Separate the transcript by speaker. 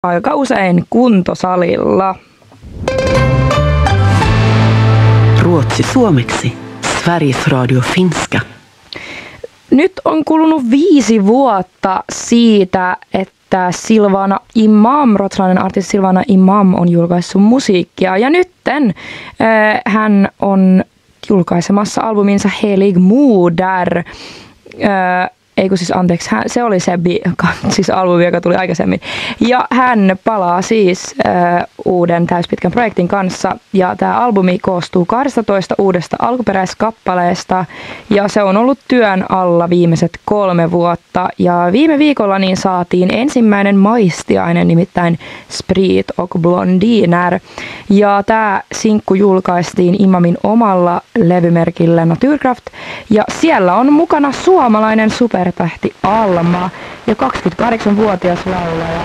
Speaker 1: aika usein kuntosalilla.
Speaker 2: Ruotsi suomeksi. Sveriges Radio finska.
Speaker 1: Nyt on kulunut 5 vuotta siitä, että Silvana Imam, ruotsalainen artisti Silvana Imam on julkaissut musiikkia. Ja nytten hän on julkaisemassa albuminsa Helig Moder. Se oli se siis albumi, joka tuli aikaisemmin. Ja hän palaa siis uuden täyspitkän projektin kanssa. Ja tämä albumi koostuu 12 uudesta alkuperäiskappaleesta. Ja se on ollut työn alla viimeiset 3 vuotta. Ja viime viikolla niin saatiin ensimmäinen maistiainen, nimittäin Sprit och Blondiner. Ja tämä sinkku julkaistiin Imamin omalla levymerkillä Naturkraft. Ja siellä on mukana suomalainen supertähti Alma ja 28-vuotias laulaja.